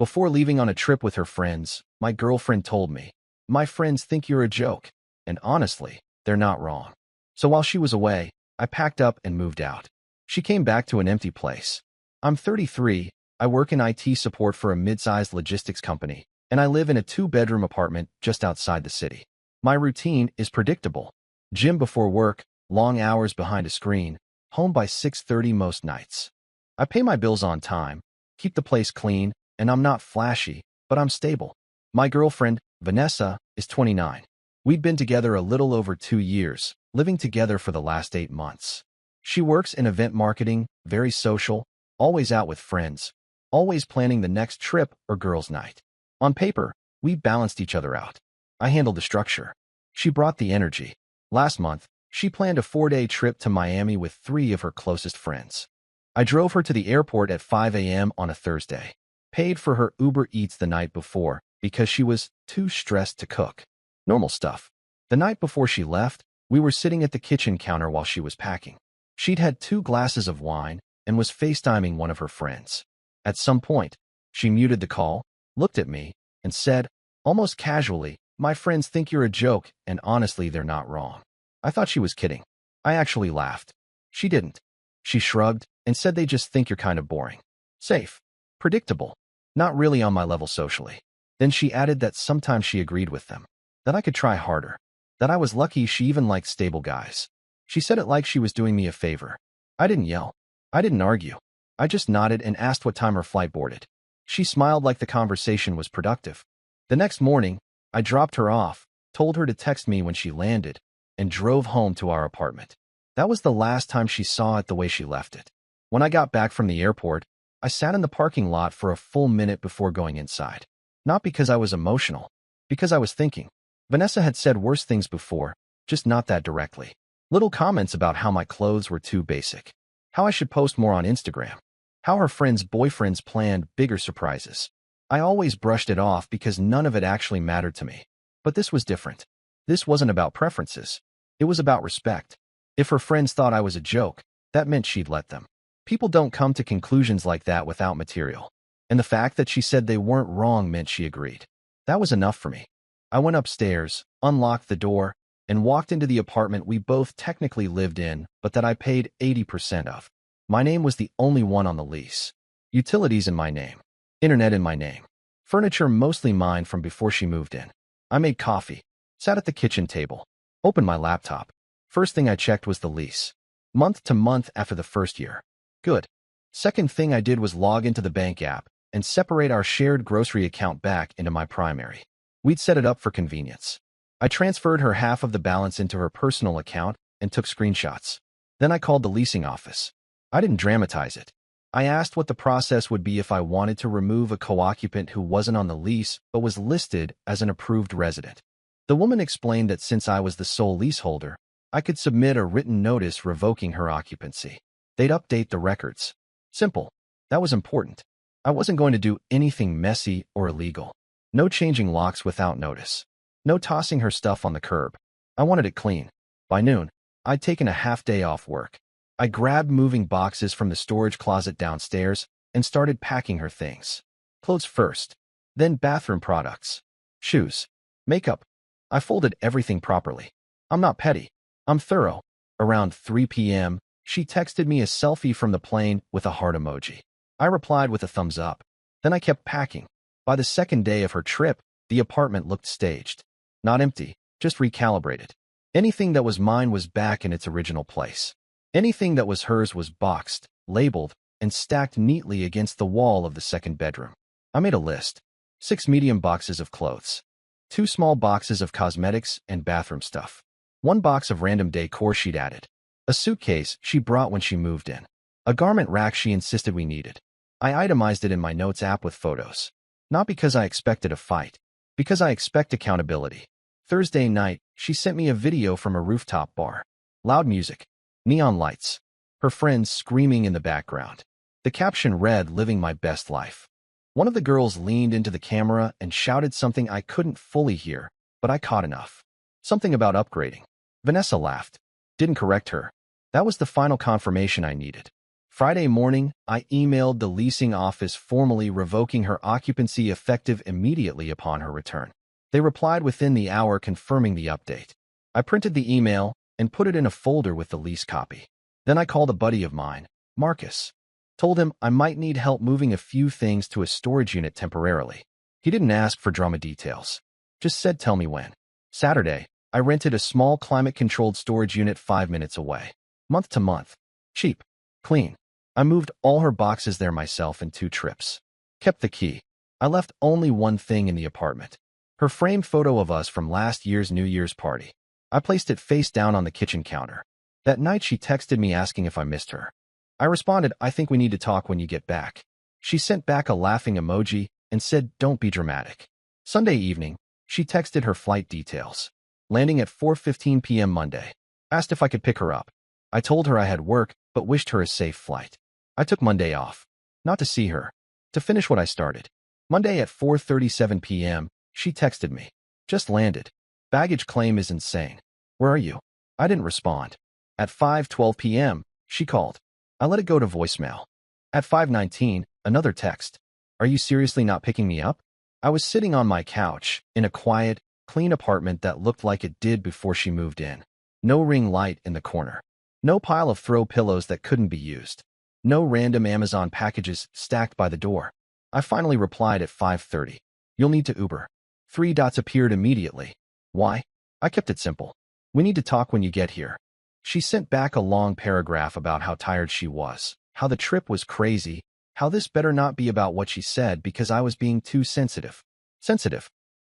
Before leaving on a trip with her friends, my girlfriend told me, "My friends think you're a joke." And honestly, they're not wrong. So while she was away, I packed up and moved out. She came back to an empty place. I'm 33, I work in IT support for a mid-sized logistics company, and I live in a 2-bedroom apartment just outside the city. My routine is predictable. Gym before work, long hours behind a screen, home by 6:30 most nights. I pay my bills on time, keep the place clean, and I'm not flashy, but I'm stable. My girlfriend, Vanessa, is 29. We've been together a little over 2 years, living together for the last 8 months. She works in event marketing, very social, always out with friends, always planning the next trip or girls' night. On paper, we balanced each other out. I handled the structure. She brought the energy. Last month, she planned a 4-day trip to Miami with 3 of her closest friends. I drove her to the airport at 5 a.m. on a Thursday. Paid for her Uber Eats the night before because she was too stressed to cook. Normal stuff. The night before she left, we were sitting at the kitchen counter while she was packing. She'd had 2 glasses of wine and was FaceTiming one of her friends. At some point, she muted the call, looked at me, and said, almost casually, "My friends think you're a joke, and honestly, they're not wrong." I thought she was kidding. I actually laughed. She didn't. She shrugged and said they just think you're kind of boring. Safe. Predictable. Not really on my level socially. Then she added that sometimes she agreed with them. That I could try harder. That I was lucky she even liked stable guys. She said it like she was doing me a favor. I didn't yell. I didn't argue. I just nodded and asked what time her flight boarded. She smiled like the conversation was productive. The next morning, I dropped her off, told her to text me when she landed, and drove home to our apartment. That was the last time she saw it the way she left it. When I got back from the airport, I sat in the parking lot for a full minute before going inside. Not because I was emotional, because I was thinking. Vanessa had said worse things before, just not that directly. Little comments about how my clothes were too basic, how I should post more on Instagram, how her friends' boyfriends planned bigger surprises. I always brushed it off because none of it actually mattered to me. But this was different. This wasn't about preferences. It was about respect. If her friends thought I was a joke, that meant she'd let them. People don't come to conclusions like that without material. And the fact that she said they weren't wrong meant she agreed. That was enough for me. I went upstairs, unlocked the door, and walked into the apartment we both technically lived in, but that I paid 80% of. My name was the only one on the lease. Utilities in my name. Internet in my name. Furniture mostly mine from before she moved in. I made coffee, sat at the kitchen table, opened my laptop. First thing I checked was the lease. Month to month after the first year. Good. Second thing I did was log into the bank app and separate our shared grocery account back into my primary. We'd set it up for convenience. I transferred her half of the balance into her personal account and took screenshots. Then I called the leasing office. I didn't dramatize it. I asked what the process would be if I wanted to remove a co-occupant who wasn't on the lease but was listed as an approved resident. The woman explained that since I was the sole leaseholder, I could submit a written notice revoking her occupancy. They'd update the records. Simple. That was important. I wasn't going to do anything messy or illegal. No changing locks without notice. No tossing her stuff on the curb. I wanted it clean. By noon, I'd taken a half day off work. I grabbed moving boxes from the storage closet downstairs and started packing her things. Clothes first, then bathroom products, shoes, makeup. I folded everything properly. I'm not petty. I'm thorough. Around 3 p.m., she texted me a selfie from the plane with a heart emoji. I replied with a thumbs up. Then I kept packing. By the second day of her trip, the apartment looked staged. Not empty, just recalibrated. Anything that was mine was back in its original place. Anything that was hers was boxed, labeled, and stacked neatly against the wall of the second bedroom. I made a list. 6 medium boxes of clothes. 2 small boxes of cosmetics and bathroom stuff. 1 box of random decor she'd added. A suitcase she brought when she moved in. A garment rack she insisted we needed. I itemized it in my notes app with photos. Not because I expected a fight, because I expect accountability. Thursday night, she sent me a video from a rooftop bar. Loud music. Neon lights. Her friends screaming in the background. The caption read, "Living my best life." One of the girls leaned into the camera and shouted something I couldn't fully hear, but I caught enough. Something about upgrading. Vanessa laughed. Didn't correct her. That was the final confirmation I needed. Friday morning, I emailed the leasing office formally revoking her occupancy effective immediately upon her return. They replied within the hour confirming the update. I printed the email and put it in a folder with the lease copy. Then I called a buddy of mine, Marcus. Told him I might need help moving a few things to a storage unit temporarily. He didn't ask for drama details. Just said tell me when. Saturday, I rented a small climate-controlled storage unit 5 minutes away. Month to month. Cheap. Clean. I moved all her boxes there myself in 2 trips. Kept the key. I left only one thing in the apartment. Her framed photo of us from last year's New Year's party. I placed it face down on the kitchen counter. That night she texted me asking if I missed her. I responded, I think we need to talk when you get back. She sent back a laughing emoji and said, don't be dramatic. Sunday evening, she texted her flight details. Landing at 4:15 p.m. Monday. Asked if I could pick her up. I told her I had work, but wished her a safe flight. I took Monday off. Not to see her. To finish what I started. Monday at 4:37 p.m., she texted me. Just landed. Baggage claim is insane. Where are you? I didn't respond. At 5:12 p.m., she called. I let it go to voicemail. At 5:19, another text. Are you seriously not picking me up? I was sitting on my couch, in a quiet, clean apartment that looked like it did before she moved in. No ring light in the corner. No pile of throw pillows that couldn't be used. No random Amazon packages stacked by the door. I finally replied at 5:30. You'll need to Uber. 3 dots appeared immediately. Why? I kept it simple. We need to talk when you get here. She sent back a long paragraph about how tired she was, how the trip was crazy, how this better not be about what she said because I was being too sensitive.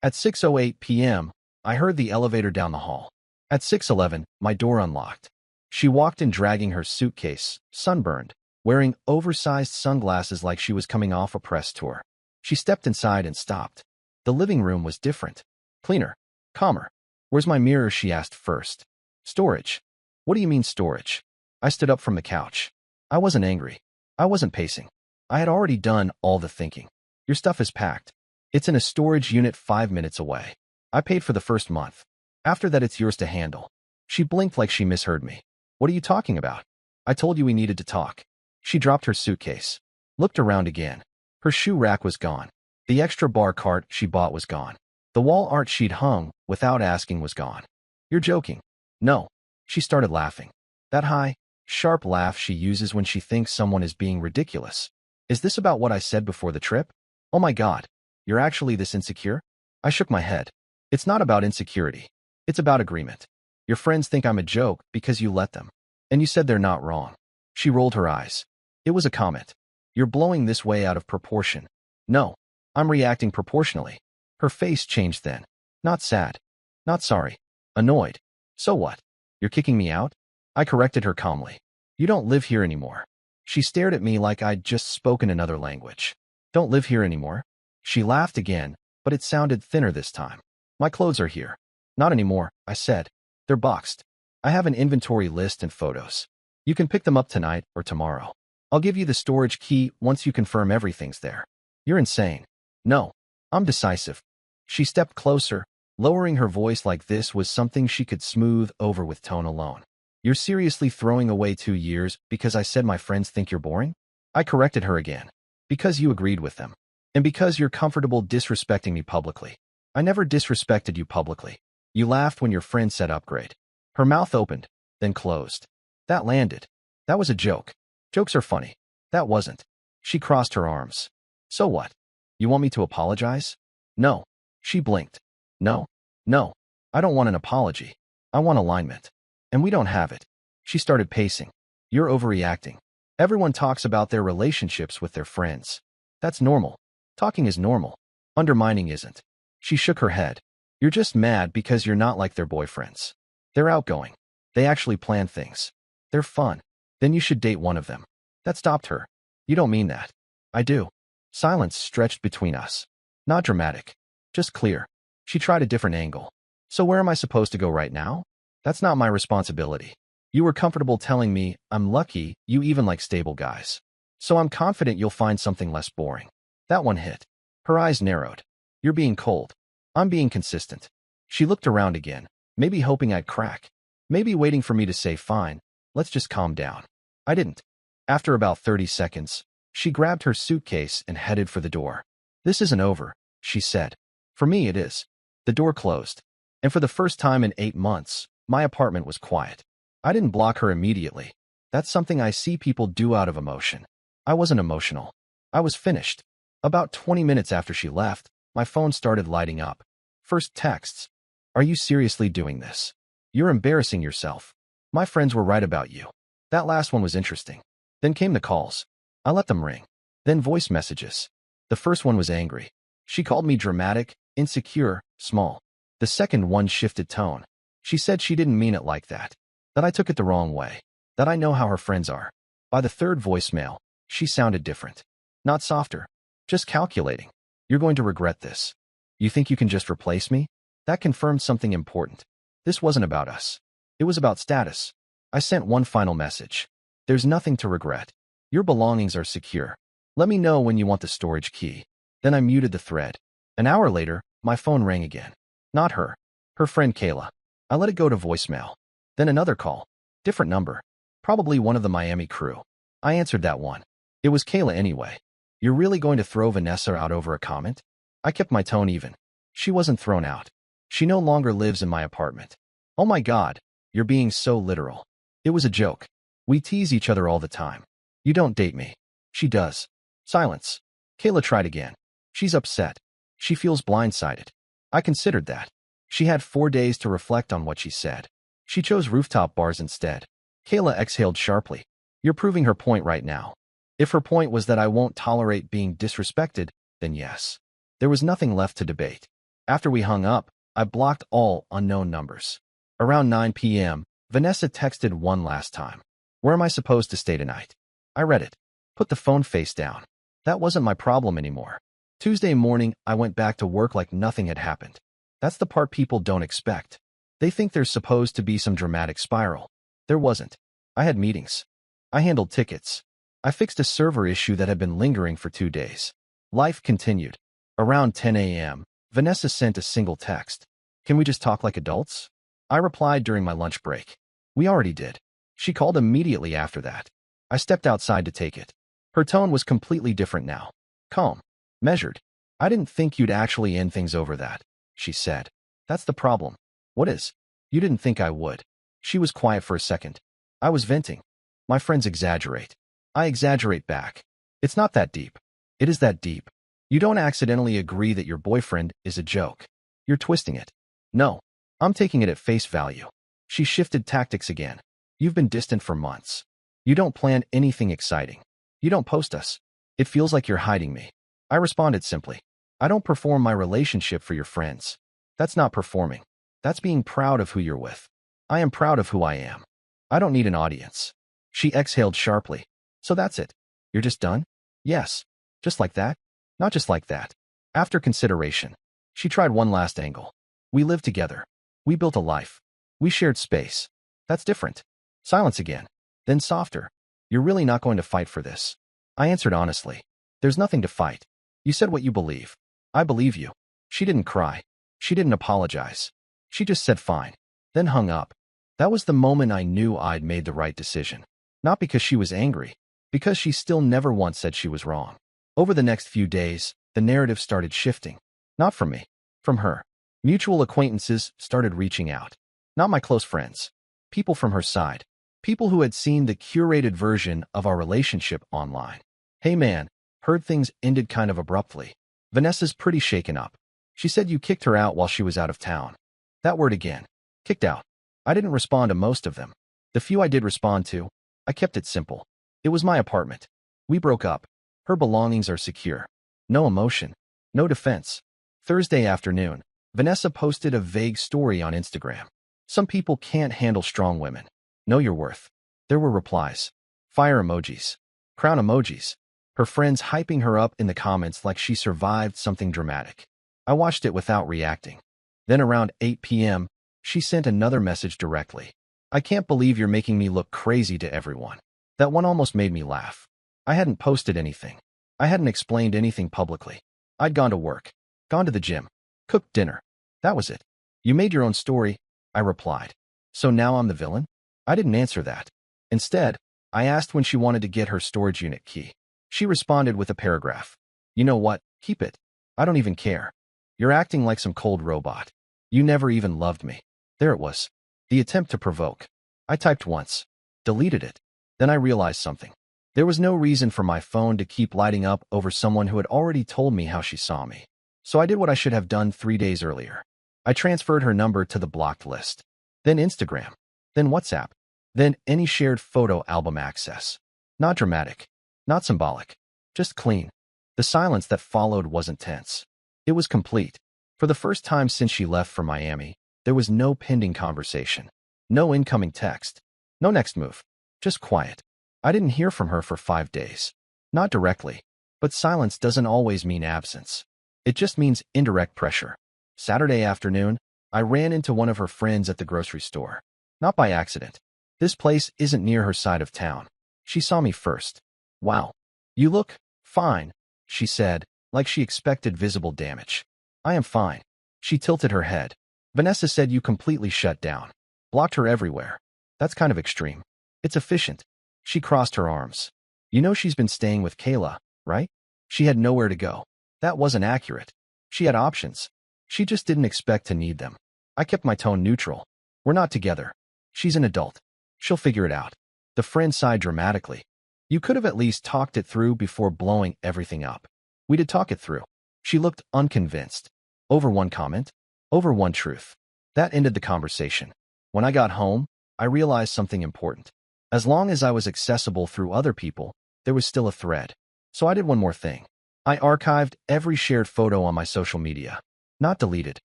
At 6:08 p.m., I heard the elevator down the hall. At 6:11, my door unlocked. She walked in dragging her suitcase, sunburned, wearing oversized sunglasses like she was coming off a press tour. She stepped inside and stopped. The living room was different. Cleaner. Calmer. Where's my mirror? She asked first. Storage. What do you mean storage? I stood up from the couch. I wasn't angry. I wasn't pacing. I had already done all the thinking. Your stuff is packed. It's in a storage unit 5 minutes away. I paid for the first month. After that, it's yours to handle. She blinked like she misheard me. What are you talking about? I told you we needed to talk. She dropped her suitcase. Looked around again. Her shoe rack was gone. The extra bar cart she bought was gone. The wall art she'd hung, without asking, was gone. You're joking. No. She started laughing. That high, sharp laugh she uses when she thinks someone is being ridiculous. Is this about what I said before the trip? Oh my God. You're actually this insecure? I shook my head. It's not about insecurity. It's about agreement. Your friends think I'm a joke because you let them. And you said they're not wrong. She rolled her eyes. It was a comment. You're blowing this way out of proportion. No. I'm reacting proportionally. Her face changed then. Not sad. Not sorry. Annoyed. So what? You're kicking me out? I corrected her calmly. You don't live here anymore. She stared at me like I'd just spoken another language. Don't live here anymore? She laughed again, but it sounded thinner this time. My clothes are here. Not anymore, I said. They're boxed. I have an inventory list and photos. You can pick them up tonight or tomorrow. I'll give you the storage key once you confirm everything's there. You're insane. No. I'm decisive. She stepped closer, lowering her voice like this was something she could smooth over with tone alone. You're seriously throwing away 2 years because I said my friends think you're boring? I corrected her again. Because you agreed with them. And because you're comfortable disrespecting me publicly. I never disrespected you publicly. You laughed when your friend said upgrade. Her mouth opened, then closed. That landed. That was a joke. Jokes are funny. That wasn't. She crossed her arms. So what? You want me to apologize? No. She blinked. No. No. I don't want an apology. I want alignment. And we don't have it. She started pacing. You're overreacting. Everyone talks about their relationships with their friends. That's normal. Talking is normal. Undermining isn't. She shook her head. You're just mad because you're not like their boyfriends. They're outgoing. They actually plan things. They're fun. Then you should date one of them. That stopped her. You don't mean that. I do. Silence stretched between us. Not dramatic. Just clear. She tried a different angle. So where am I supposed to go right now? That's not my responsibility. You were comfortable telling me, I'm lucky, you even like stable guys. So I'm confident you'll find something less boring. That one hit. Her eyes narrowed. You're being cold. I'm being consistent. She looked around again, maybe hoping I'd crack. Maybe waiting for me to say fine, let's just calm down. I didn't. After about 30 seconds, she grabbed her suitcase and headed for the door. "This isn't over," she said. "For me, it is." The door closed, and for the first time in 8 months, my apartment was quiet. I didn't block her immediately. That's something I see people do out of emotion. I wasn't emotional. I was finished. About 20 minutes after she left, my phone started lighting up. First texts. "Are you seriously doing this? You're embarrassing yourself. My friends were right about you." That last one was interesting. Then came the calls. I let them ring. Then voice messages. The first one was angry. She called me dramatic, insecure, small. The second one shifted tone. She said she didn't mean it like that. That I took it the wrong way. That I know how her friends are. By the third voicemail, she sounded different. Not softer. Just calculating. "You're going to regret this. You think you can just replace me?" That confirmed something important. This wasn't about us. It was about status. I sent one final message. "There's nothing to regret. Your belongings are secure. Let me know when you want the storage key." Then I muted the thread. An hour later, my phone rang again. Not her. Her friend Kayla. I let it go to voicemail. Then another call. Different number. Probably one of the Miami crew. I answered that one. It was Kayla anyway. "You're really going to throw Vanessa out over a comment?" I kept my tone even. She wasn't thrown out. She no longer lives in my apartment. "Oh my God, you're being so literal." It was a joke. We tease each other all the time. "You don't date me." She does. Silence. Kayla tried again. She's upset. She feels blindsided. I considered that. She had 4 days to reflect on what she said. She chose rooftop bars instead. Kayla exhaled sharply. "You're proving her point right now." If her point was that I won't tolerate being disrespected, then yes. There was nothing left to debate. After we hung up, I blocked all unknown numbers. Around 9 p.m., Vanessa texted one last time. "Where am I supposed to stay tonight?" I read it. Put the phone face down. That wasn't my problem anymore. Tuesday morning, I went back to work like nothing had happened. That's the part people don't expect. They think there's supposed to be some dramatic spiral. There wasn't. I had meetings. I handled tickets. I fixed a server issue that had been lingering for 2 days. Life continued. Around 10 a.m., Vanessa sent a single text. "Can we just talk like adults?" I replied during my lunch break. "We already did." She called immediately after that. I stepped outside to take it. Her tone was completely different now. Calm. Measured. "I didn't think you'd actually end things over that," she said. "That's the problem." "What is?" "You didn't think I would." She was quiet for a second. I was venting. My friends exaggerate. I exaggerate back. It's not that deep. It is that deep. You don't accidentally agree that your boyfriend is a joke. You're twisting it. No. I'm taking it at face value. She shifted tactics again. "You've been distant for months. You don't plan anything exciting. You don't post us. It feels like you're hiding me." I responded simply. "I don't perform my relationship for your friends. That's not performing. That's being proud of who you're with. I am proud of who I am. I don't need an audience." She exhaled sharply. "So that's it? You're just done?" "Yes. Just like that?" "Not just like that." After consideration, she tried one last angle. "We lived together. We built a life. We shared space. That's different." Silence again. Then softer. "You're really not going to fight for this?" I answered honestly. "There's nothing to fight. You said what you believe. I believe you." She didn't cry. She didn't apologize. She just said fine. Then hung up. That was the moment I knew I'd made the right decision. Not because she was angry, because she still never once said she was wrong. Over the next few days, the narrative started shifting. Not from me. From her. Mutual acquaintances started reaching out. Not my close friends. People from her side. People who had seen the curated version of our relationship online. "Hey man, heard things ended kind of abruptly. Vanessa's pretty shaken up. She said you kicked her out while she was out of town." That word again. Kicked out. I didn't respond to most of them. The few I did respond to, I kept it simple. It was my apartment. We broke up. Her belongings are secure. No emotion. No defense. Thursday afternoon, Vanessa posted a vague story on Instagram. "Some people can't handle strong women. Know your worth." There were replies. Fire emojis. Crown emojis. Her friends hyping her up in the comments like she survived something dramatic. I watched it without reacting. Then around 8 p.m., she sent another message directly. "I can't believe you're making me look crazy to everyone." That one almost made me laugh. I hadn't posted anything. I hadn't explained anything publicly. I'd gone to work. Gone to the gym. Cooked dinner. That was it. "You made your own story," I replied. "So now I'm the villain?" I didn't answer that. Instead, I asked when she wanted to get her storage unit key. She responded with a paragraph. You know what? Keep it. I don't even care. You're acting like some cold robot. You never even loved me. There it was. The attempt to provoke. I typed once. Deleted it. Then I realized something. There was no reason for my phone to keep lighting up over someone who had already told me how she saw me. So I did what I should have done 3 days earlier. I transferred her number to the blocked list. Then Instagram. Then WhatsApp. Then any shared photo album access. Not dramatic. Not symbolic. Just clean. The silence that followed wasn't tense. It was complete. For the first time since she left for Miami, there was no pending conversation. No incoming text. No next move. Just quiet. I didn't hear from her for 5 days. Not directly. But silence doesn't always mean absence. It just means indirect pressure. Saturday afternoon, I ran into one of her friends at the grocery store. Not by accident. This place isn't near her side of town. She saw me first. Wow. You look fine, she said, like she expected visible damage. I am fine. She tilted her head. Vanessa said you completely shut down. Blocked her everywhere. That's kind of extreme. It's efficient. She crossed her arms. You know she's been staying with Qley, right? She had nowhere to go. That wasn't accurate. She had options. She just didn't expect to need them. I kept my tone neutral. We're not together. She's an adult. She'll figure it out. The friend sighed dramatically. You could have at least talked it through before blowing everything up. We did talk it through. She looked unconvinced. Over one comment. Over one truth. That ended the conversation. When I got home, I realized something important. As long as I was accessible through other people, there was still a thread. So I did one more thing. I archived every shared photo on my social media. Not deleted.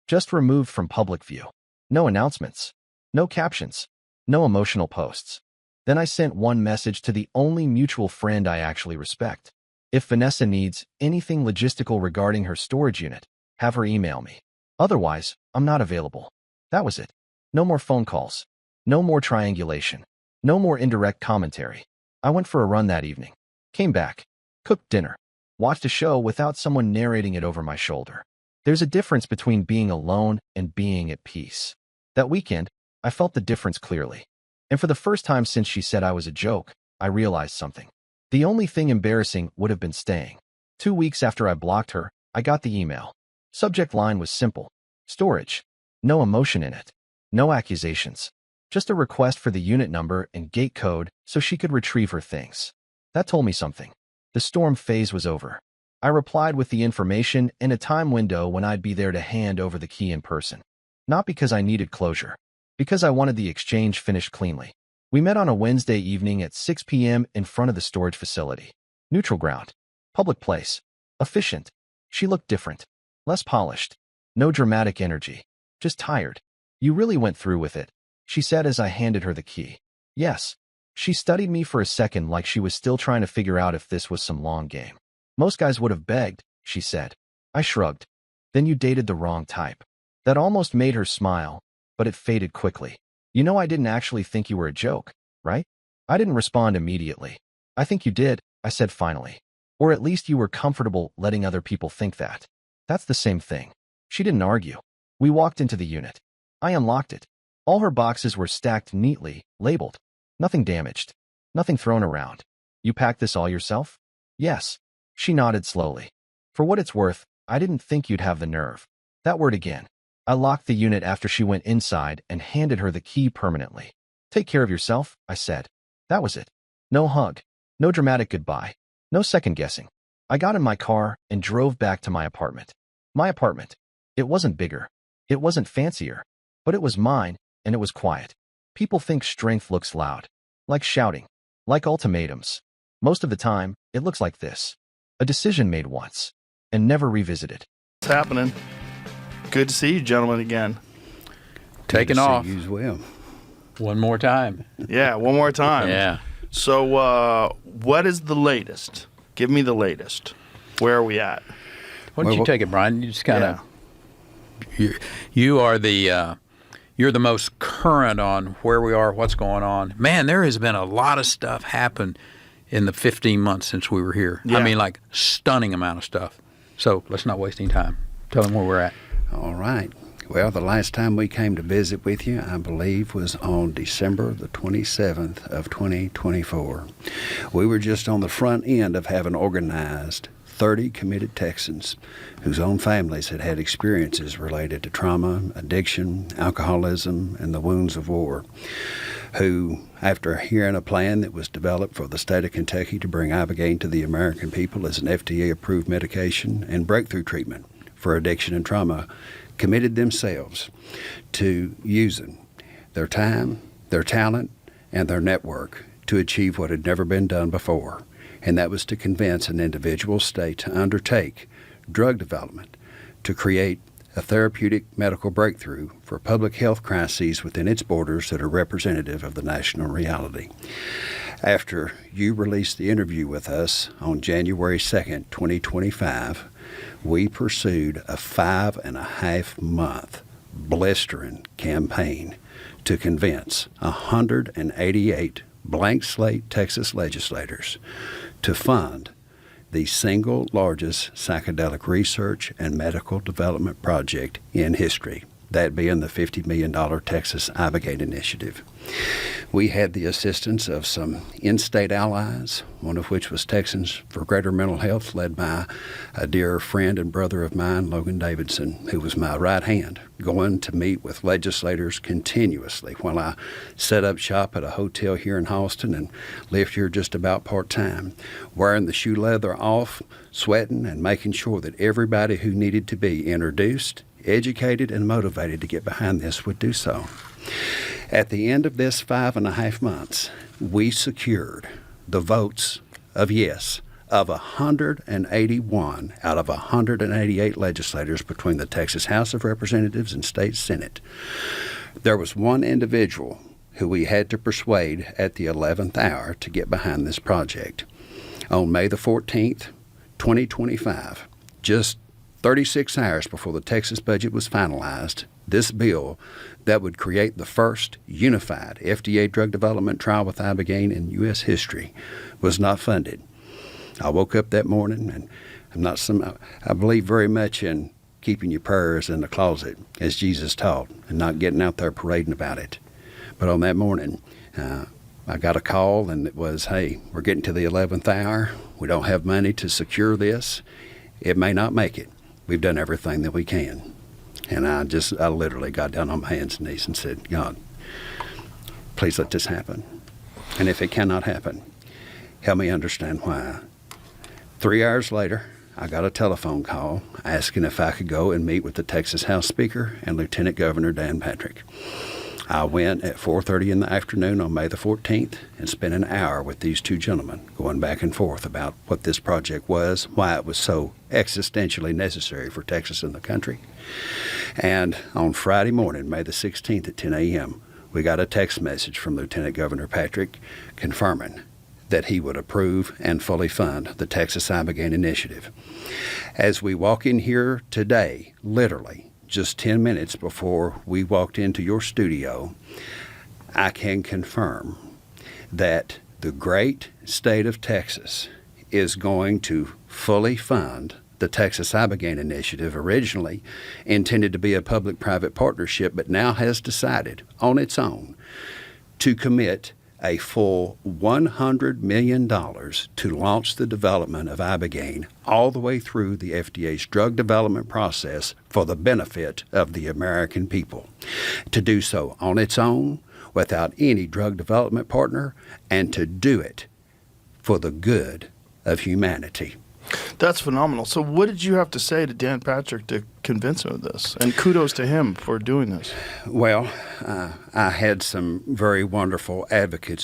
Just removed from public view. No announcements. No captions. No emotional posts. Then I sent one message to the only mutual friend I actually respect. If Vanessa needs anything logistical regarding her storage unit, have her email me. Otherwise, I'm not available. That was it. No more phone calls. No more triangulation. No more indirect commentary. I went for a run that evening. Came back. Cooked dinner. Watched a show without someone narrating it over my shoulder. There's a difference between being alone and being at peace. That weekend, I felt the difference clearly. And for the first time since she said I was a joke, I realized something. The only thing embarrassing would have been staying. 2 weeks after I blocked her, I got the email. Subject line was simple. Storage. No emotion in it. No accusations. Just a request for the unit number and gate code so she could retrieve her things. That told me something. The storm phase was over. I replied with the information and a time window when I'd be there to hand over the key in person. Not because I needed closure. Because I wanted the exchange finished cleanly. We met on a Wednesday evening at 6 p.m. in front of the storage facility. Neutral ground. Public place. Efficient. She looked different. Less polished. No dramatic energy. Just tired. You really went through with it, she said as I handed her the key. Yes. She studied me for a second like she was still trying to figure out if this was some long game. Most guys would have begged, she said. I shrugged. Then you dated the wrong type. That almost made her smile, but it faded quickly. You know I didn't actually think you were a joke, right? I didn't respond immediately. I think you did, I said finally. Or at least you were comfortable letting other people think that. That's the same thing. She didn't argue. We walked into the unit. I unlocked it. All her boxes were stacked neatly, labeled. Nothing damaged. Nothing thrown around. You packed this all yourself? Yes. She nodded slowly. For what it's worth, I didn't think you'd have the nerve. That word again. I locked the unit after she went inside and handed her the key permanently. Take care of yourself, I said. That was it. No hug. No dramatic goodbye. No second guessing. I got in my car and drove back to my apartment. My apartment. It wasn't bigger. It wasn't fancier. But it was mine, and it was quiet. People think strength looks loud. Like shouting. Like ultimatums. Most of the time, it looks like this. A decision made once, and never revisited. What's happening? Good to see you gentlemen again. Taking off. You as well. One more time. Yeah, one more time. Yeah. So, what is the latest? Give me the latest. Where are we at? Why don't you take it, Brian? You just kind of, you are the, you're the most current on where we are, what's going on. Man, there has been a lot of stuff happen in the 15 months since we were here. Yeah. I mean, like stunning amount of stuff. So let's not waste any time. Tell them where we're at. All right. Well, the last time we came to visit with you, I believe, was on December the 27th of 2024. We were just on the front end of having organized 30 committed Texans whose own families had had experiences related to trauma, addiction, alcoholism, and the wounds of war, who, after hearing a plan that was developed for the state of Kentucky to bring Ibogaine to the American people as an FDA-approved medication and breakthrough treatment for addiction and trauma, committed themselves to using their time, their talent, and their network to achieve what had never been done before, and that was to convince an individual state to undertake drug development to create a therapeutic medical breakthrough for public health crises within its borders that are representative of the national reality. After you released the interview with us on January 2nd, 2025, we pursued a 5.5-month blistering campaign to convince 188 blank slate Texas legislators to fund the single largest psychedelic research and medical development project in history, that being the $50 million Texas Ibogaine Initiative. We had the assistance of some in-state allies, one of which was Texans for Greater Mental Health, led by a dear friend and brother of mine, Logan Davidson, who was my right hand, going to meet with legislators continuously while I set up shop at a hotel here in Halston and lived here just about part-time, wearing the shoe leather off, sweating, and making sure that everybody who needed to be introduced, educated, and motivated to get behind this would do so. At the end of this 5.5 months, we secured the votes of yes of 181 out of 188 legislators between the Texas House of Representatives and State Senate. There was one individual who we had to persuade at the 11th hour to get behind this project. On May the 14th, 2025, just 36 hours before the Texas budget was finalized, this bill that would create the first unified FDA drug development trial with Ibogaine in U.S. history was not funded. I woke up that morning, and I believe very much in keeping your prayers in the closet, as Jesus taught, and not getting out there parading about it. But on that morning, I got a call, and it was, hey, we're getting to the 11th hour. We don't have money to secure this. It may not make it. We've done everything that we can. And I literally got down on my hands and knees and said, God, please let this happen. And if it cannot happen, help me understand why. 3 hours later, I got a telephone call asking if I could go and meet with the Texas House Speaker and Lieutenant Governor Dan Patrick. I went at 4:30 in the afternoon on May the 14th and spent an hour with these two gentlemen going back and forth about what this project was, why it was so existentially necessary for Texas and the country. And on Friday morning, May the 16th at 10 a.m., we got a text message from Lieutenant Governor Patrick confirming that he would approve and fully fund the Texas Ibogaine Initiative. As we walk in here today, literally, just 10 minutes before we walked into your studio, I can confirm that the great state of Texas is going to fully fund the Texas Ibogaine Initiative, originally intended to be a public-private partnership, but now has decided on its own to commit a full $100 million to launch the development of Ibogaine all the way through the FDA's drug development process for the benefit of the American people. To do so on its own, without any drug development partner, and to do it for the good of humanity. That's phenomenal. So what did you have to say to Dan Patrick to convince him of this? And kudos to him for doing this. Well, I had some very wonderful advocates